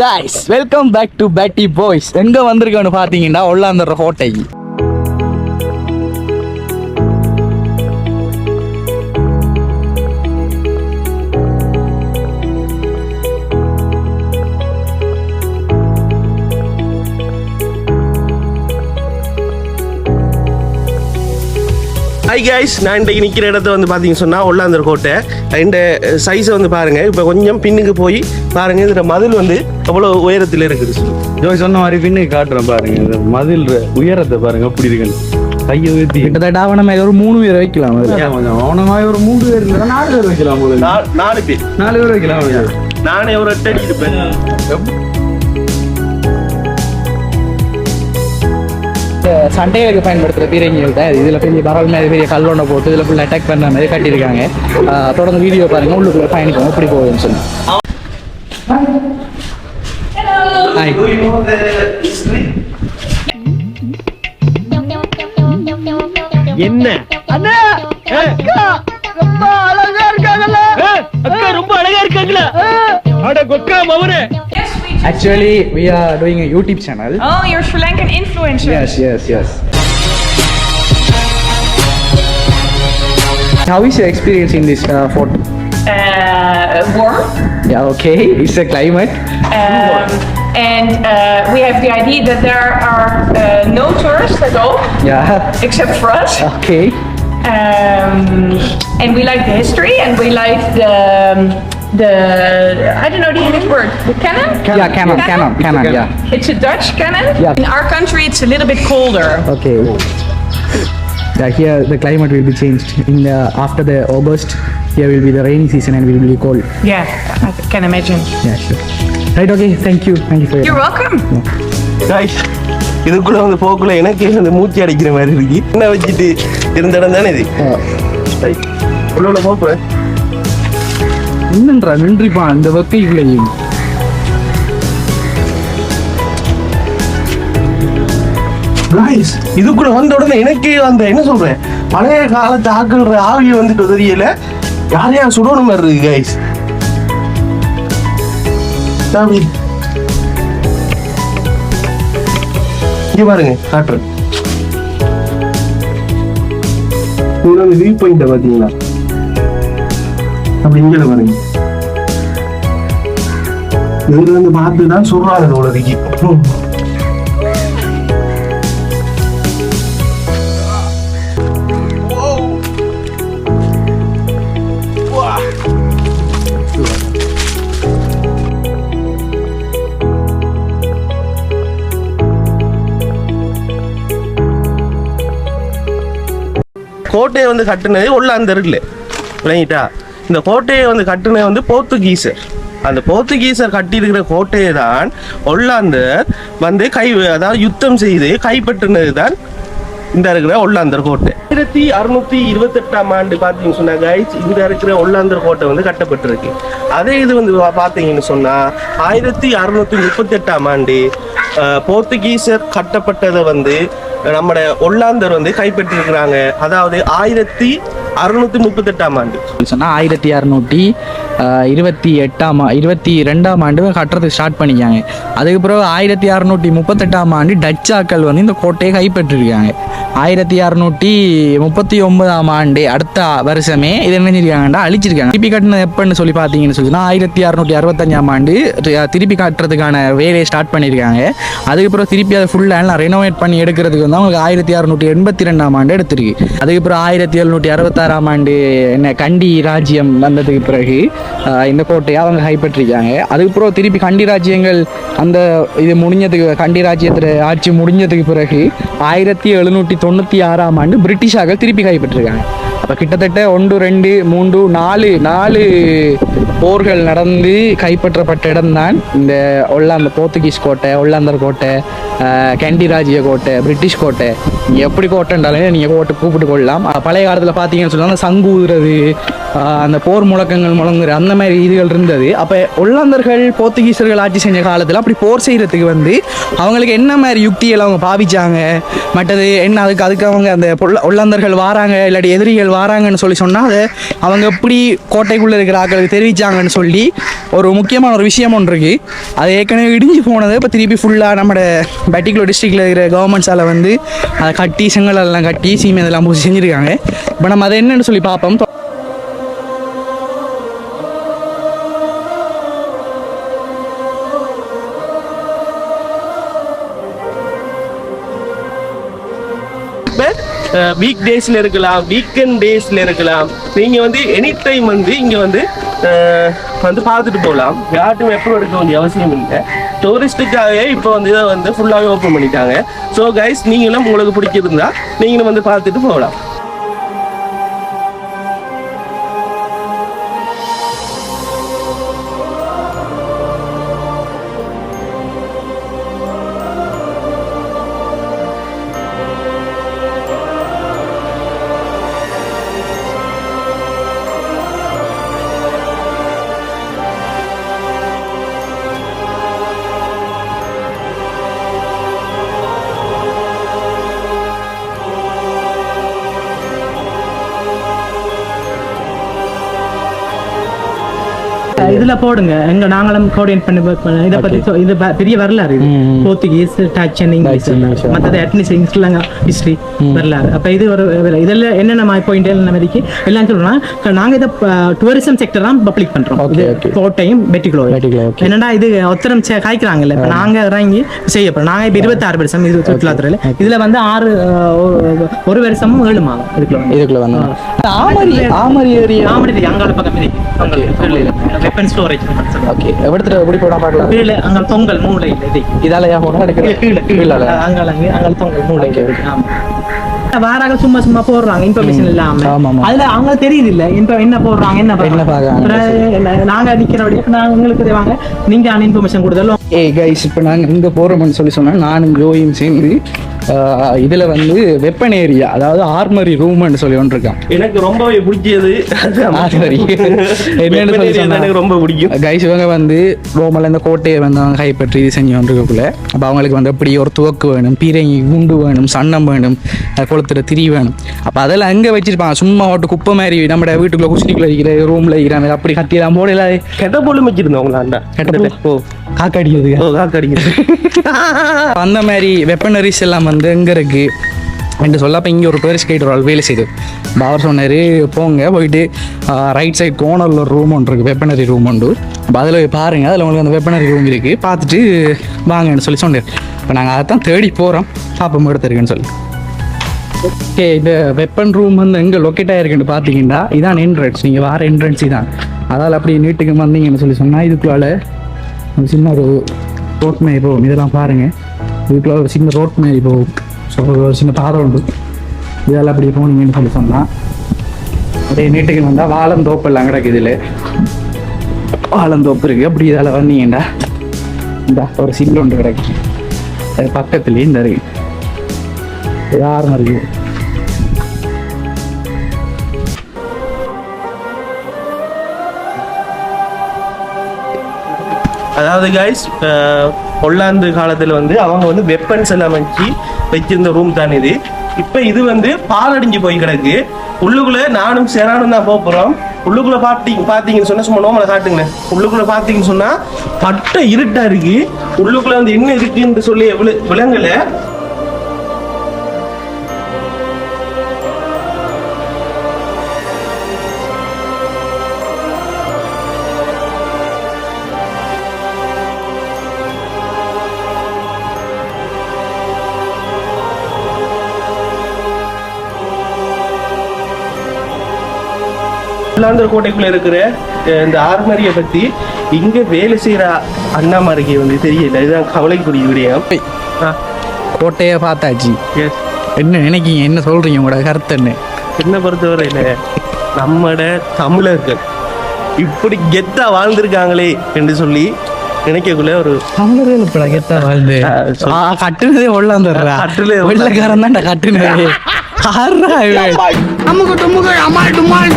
guys, welcome back to Batty Boys. எங்க வந்திருக்கோன்னு பாத்தீங்கன்னா ஒல்லாந்தர் கோட்டைக்கு. ஹை கைஸ், நான் இன்றைக்கு நிற்கிற இடத்த வந்து பார்த்தீங்கன்னு சொன்னால் ஒல்லாந்தர் கோட்டை. இந்த சைஸை வந்து பாருங்கள். இப்போ கொஞ்சம் பின்னுக்கு போய் பாருங்கள், இதில் மதில் வந்து அவ்வளோ உயரத்தில் இருக்குது. ஜோய் சொன்ன மாதிரி பின்னுக்கு காட்டுறேன் பாருங்க. இந்த மதில் உயரத்தை பாருங்க எப்படி இருக்குன்னு. கையை ஊற்றி கிட்டத்தட்ட அவனமே ஒரு 3 பேர் வைக்கலாம். கொஞ்சம் அவனமாக ஒரு 3 பேர் இல்லை 4 பேர் வைக்கலாம். 4 பேர் 4 பேர் வைக்கலாம். நானே ஒரு 8 அடி இருப்பேன். சண்டைகளுக்கு பயன்படுத்துகிற பீரங்கிகள் தான் இதில் பெரிய பரவல் மாதிரி பெரிய கல்லொண்டை போட்டு இதில் ஃபுல் அட்டாக் பண்ணுற மாதிரி கட்டியிருக்காங்க. தொடர்ந்து வீடியோ பாருங்கள், உள்ளுக்குள்ளே பயணிக்கும் எப்படி போகுதுன்னு சொல்லி. என்ன அண்ணா, அக்கா ரொம்ப அழகா இருக்காங்கல்ல. அக்கா ரொம்ப அழகா இருக்காங்களா? அட கொக்கா மவனே. Actually, we are doing a YouTube channel. Oh, you're Sri Lankan influencer. Yes. How is your experience in this fort? Warm. Yeah, okay. It's a climate. And we have the idea that there are no tourists at all, Yeah. except for us. Okay. And we like the history, and we like the I don't know the English word. The cannon? Yeah, cannon. Yeah. It's a Dutch cannon. Yeah. In our country, it's a little bit colder. Okay. Yeah, here the climate will be changed. After the August, here will be the rainy season and it will be cold. Yeah, I can imagine. Yeah, sure. Right, okay. Thank you for You're your welcome. Guys, இதுக்குள்ள வந்து போக்குள்ள எனக்கே வந்து மூச்சு அடிக்கிற மாதிரி இருக்கு. என்ன வச்சுட்டு இருந்த இடம் தானே இது. உள்ள போக்குறேன். என்னன்றா நின்றுப்பா இந்த வக்கைக்குள்ளேயும். கைஸ், இதுக்குள்ள வந்த உடனே எனக்கே அந்த என்ன சொல்றேன், பழைய காலத்து ஆக்கள்ற ஆவி வந்துட்டு தெரியல. யாரையா சுடணும் மாதிரி இருக்கு கைஸ். இங்க பாருங்க, காட்டுறேன். இதுல அந்த வியூ பாயிண்ட பாத்தீங்களா? அப்படி இங்க பாருங்க. இதுல இருந்து பார்த்துதான் சொல்றாங்க உலகிக்கு. கோட்டையை வந்து கட்டுனது ஒல்லாந்தர்ல விளங்கிட்டா. இந்த கோட்டையை வந்து கட்டுனது வந்து போர்த்துகீசர். அந்த போர்த்துகீசர் கட்டியிருக்கிற கோட்டையை தான் ஒல்லாந்தர் வந்து அதாவது யுத்தம் செய்து கைப்பற்றினது தான் இந்த இருக்கிற ஒல்லாந்தர் கோட்டை. 1628ஆம் ஆண்டு பார்த்தீங்கன்னு சொன்னா கைஸ், இந்த இருக்கிற ஒல்லாந்தர் கோட்டை வந்து கட்டப்பட்டிருக்கு. அதே இது வந்து பார்த்தீங்கன்னு சொன்னா 1638ஆம் ஆண்டு போர்த்துகீசர் கட்டப்பட்டதை வந்து நம்மட ஒல்லாந்தர் வந்து கைப்பற்றிருக்கிறாங்க. அதாவது 1638ஆம் ஆண்டு சொன்னா 1622ஆம் ஆண்டு கட்டுறதுக்கு ஸ்டார்ட் பண்ணிக்காங்க. அதுக்கப்புறம் 1638ஆம் ஆண்டு டச்சாக்கள் வந்து இந்த கோட்டையை கைப்பற்றிருக்காங்க. 1639ஆம் ஆண்டு அடுத்த வருஷமே இது என்ன செஞ்சிருக்காங்கன்னா அழிச்சிருக்காங்க. திருப்பி கட்டினது எப்பன்னு சொல்லி பார்த்தீங்கன்னு சொல்லினா 1665ஆம் ஆண்டு திருப்பி கட்டுறதுக்கான வேலையை ஸ்டார்ட் பண்ணியிருக்காங்க. அதுக்கப்புறம் திருப்பி அதை ஃபுல்லாக ரெனோவேட் பண்ணி எடுக்கிறதுக்கு வந்து அவங்களுக்கு 1682ஆம் ஆண்டு எடுத்திருக்கு. அதுக்கப்புறம் 1766ஆம் ஆண்டு என்ன கண்டி ராஜ்யம் வந்ததுக்கு பிறகு இந்த கோட்டையை அவங்க கைப்பற்றிருக்காங்க. அதுக்கப்புறம் திருப்பி கண்டி ராஜ்யங்கள் அந்த இது முடிஞ்சதுக்கு கண்டி ராஜ்யத்தில் ஆட்சி முடிஞ்சதுக்கு பிறகு 1796ஆம் ஆண்டு பிரிட்டிஷார்கள் திருப்பி கைப்பற்றிருக்காங்க. அப்போ கிட்டத்தட்ட 1 2 3 4 போர்கள் நடந்து கைப்பற்றப்பட்ட இடம்தான் இந்த போர்த்துகீஸ் கோட்டை, ஒல்லாந்தர் கோட்டை, கண்டி ராஜ்ய கோட்டை, பிரிட்டிஷ் கோட்டை. நீங்கள் எப்படி கோட்டைன்றாலே நீங்கள் கோட்டை கூப்பிட்டு கொள்ளலாம். பழைய காலத்தில் பார்த்தீங்கன்னு சொன்னால் அந்த சங்கு ஊதுறது, அந்த போர் முழக்கங்கள் முழங்குற அந்த மாதிரி இதுகள் இருந்தது. அப்போ ஒல்லாந்தர்கள் போர்த்துகீசர்கள் ஆட்சி செஞ்ச காலத்தில் அப்படி போர் செய்கிறதுக்கு வந்து அவங்களுக்கு என்ன மாதிரி யுக்திகள் அவங்க பாவிச்சாங்க, மற்றது என்ன அதுக்கு அவங்க அந்த ஒல்லாந்தர்கள் வாராங்க இல்லாட்டி எதிரிகள் வாராங்கன்னு சொல்லி சொன்னால் அதை அவங்க எப்படி கோட்டைக்குள்ளே இருக்கிற ஆட்களுக்கு தெரிவித்தாங்கன்னு சொல்லி ஒரு முக்கியமான ஒரு விஷயம் ஒன்று இருக்குது. அது ஏற்கனவே இடிஞ்சு போனது இப்போ திருப்பி ஃபுல்லாக நம்ம பர்டிகுலர் டிஸ்ட்ரிக்டில் இருக்கிற கவர்மெண்ட்ஸால் வந்து அதை கட்டி செங்கலெல்லாம் கட்டி சீமை இதெல்லாம் பூசி செஞ்சுருக்காங்க. இப்போ நம்ம அதை என்னென்னு சொல்லி பார்ப்போம். வீக் டேஸ்ல இருக்கலாம், வீக்கெண்ட் டேஸ்ல இருக்கலாம். நீங்க வந்து எனி டைம் வந்து இங்க வந்து பார்த்துட்டு போகலாம். யார்ட்டும் எப்போ எடுக்க வேண்டிய அவசியம் இல்லை. டூரிஸ்ட்டுக்காகவே இப்போ வந்து இதை வந்து ஃபுல்லாகவே ஓப்பன் பண்ணிட்டாங்க. ஸோ கைஸ், நீங்களும் உங்களுக்கு பிடிச்சிருந்தா நீங்களும் வந்து பார்த்துட்டு போகலாம். இதுல போடுங்க எங்க நாங்களும் கோஆர்டினேட் பண்ணி இதை பத்தி இது பெரிய வரலாறு. இது போர்த்துகீஸ், டச் அண்ட் இங்கிலீஷ், மற்றது அட்னிஸ் இங்கிலாங்க ஹிஸ்டரி வரலாறு. அப்ப இது ஒரு இதெல்லாம் என்னென்ன பாயிண்ட் மாதிரிக்கு எல்லாம் சொல்லலாம். நாங்க இதை டூரிசம் செக்டர் தான் பப்ளிக் பண்றோம். கோட்டையும் பெட்டிகுலோ என்னடா இது ஒத்தரம் காய்க்கிறாங்கல்ல. இப்ப நாங்க இறங்கி செய்ய போறோம். நாங்க இப்ப 26 வருஷம் இது சுற்றுலாத்துறையில. இதுல வந்து 1 வருஷமும் 7 மாதம் இதுக்குள்ள வந்து ஆமரி ஏரியா அங்கால பக்கம் வெப்பன் ஸ்டோரேஜ். ஓகே, எடுத்துட்டு எப்படி போடா பார்க்கலாம். கீழே அங்க தொங்கல் மூளை இது இதாலயா போனா எடுக்க கீழே அங்க தொங்கல் மூளை. ஆமா, வாராக சும்மா சும்மா போடுறாங்க இன்ஃபர்மேஷன் இல்லாம. அதுல அவங்க தெரியுது இல்ல என்ன போடுறாங்க என்ன பாக்குறாங்க. நாங்க நிக்கிறபடியா நாங்க உங்களுக்கு தேவாங்க நீங்க இன்ஃபர்மேஷன் கொடுத்தாலும். கைஸ், இப்போ நாங்கள் இங்கே போகிறோம்னு சொன்னா நானும் ஜோயும் சேர்ந்து இதில் வந்து வெப்பன் ஏரியா, அதாவது ஆர்மரி ரூம்னு சொல்லி ஒன்று இருக்கான். எனக்கு ரொம்பவே பிடிச்சது ஆர்மரி என்னன்னு சொல்லி சொன்னா எனக்கு ரொம்ப பிடிக்கும். கைஸ், இவங்க வந்து ரோமில் இந்த கோட்டையை வந்து அவங்க கைப்பற்றி இது செஞ்சு கொண்டிருக்கக்குள்ள அப்போ அவங்களுக்கு வந்து எப்படி ஒரு துவக்கு வேணும், பீரங்கி குண்டு வேணும், சன்னம் வேணும், கொளுத்துற திரி வேணும். அப்போ அதெல்லாம் அங்கே வச்சிருப்பாங்க. சும்மா ஓட்டு குப்பை மாதிரி நம்ம வீட்டுக்குள்ள குச்சிக்குள்ள இருக்கிற ரூமில் இருக்கிற அப்படி கட்டியெல்லாம் போடல. கெட்ட போலும் வச்சிருந்தவங்களா? கெட்ட காக்கடிக்கிறது அந்த மாதிரி வெப்பனரிஸ் எல்லாம் வந்து எங்க இருக்கு என்று சொல்ல. அப்போ இங்கே ஒரு டூரிஸ்ட் கைட் ஒரு வேலை செய்யுது. அவர் சொன்னார், போங்க போயிட்டு ரைட் சைட் கோனரில் ஒரு ரூம் ஒன்று இருக்குது, வெப்பனரி ரூம் உண்டு. அப்போ அதில் போய் பாருங்கள், அதில் உங்களுக்கு அந்த வெப்பனரி ரூம் இருக்குது, பார்த்துட்டு வாங்கன்னு சொல்லி சொன்னார். இப்போ நாங்கள் அதை தான் தேடி போகிறோம், பார்ப்போம் எடுத்துருக்குன்னு சொல்லி. ஓகே, இந்த வெப்பன் ரூம் வந்து எங்கே லொக்கேட் ஆகிருக்குன்னு பார்த்தீங்கன்னா இதான் என்ட்ரன்ஸ். நீங்கள் வார என்ட்ரன்ஸ் தான். அதால் அப்படி நீட்டுக்கு வந்தீங்கன்னு சொல்லி சொன்னால் இதுக்குள்ளால சின்ன ஒரு ரோட் மாரி போகும். இதெல்லாம் பாருங்கள், இதுக்குள்ள ஒரு சின்ன ரோட் மாரி போகும். ஸோ ஒரு சின்ன பாதை உண்டு. இதெல்லாம் அப்படி போனீங்கன்னு சொல்லி சொன்னால் அப்படியே நீட்டுக்கு வந்தால் வாழந்தோப்பு எல்லாம் கிடக்கு. இதில் வாழந்தோப்பு இருக்குது. அப்படி இதில் வந்தீங்கன்னா இந்த ஒரு சில்லு ஒன்று கிடக்கு. அது பக்கத்துலேயே இந்த இருக்கு யாரும் இருக்குது. அதாவது கைஸ், ஹொல்லாந்து காலத்தில் வந்து அவங்க வந்து வெப்பன்ஸ் எல்லாம் வச்சிருந்த ரூம் தான் இது. இப்போ இது வந்து பாலடைஞ்சு போய் கிடக்கு. உள்ளுக்குள்ள நானும் சேரானும் தான் போகிறோம். உள்ளுக்குள்ள பார்த்தீங்கன்னு சொன்னா சும்மா நோமலை காட்டுங்க. உள்ளுக்குள்ள பார்த்தீங்கன்னு சொன்னா பட்ட இருட்டா இருக்கு. உள்ளுக்குள்ள வந்து என்ன இருக்குன்னு சொல்லி விலங்குல கோட்டைக்குள்ள இருக்கிற இந்த ஆர்மரியை பத்தி இங்க வேலை செய்யற அண்ணாமாருக்கு வந்து தெரியல. இதுதான் கவலைக்குரிய விடயம். கோட்டையை பார்த்தாச்சு. என்ன நினைக்கிங்க, என்ன சொல்றீங்க, உங்களோட கருத்து என்ன? என்ன பொறுத்தவரையில நம்மட தமிழர்கள் இப்படி கெத்தா வாழ்ந்திருக்காங்களே என்று சொல்லி நினைக்கக்குள்ள ஒரு தமிழர்கள் இப்ப கெத்தா வாழ்ந்து கட்டுனதே ஒல்லாந்துடுறா. வெள்ளக்காரன் தான்டா கட்டுனதே. அமுக்கு டுமுக்கு அமால் டுமால்.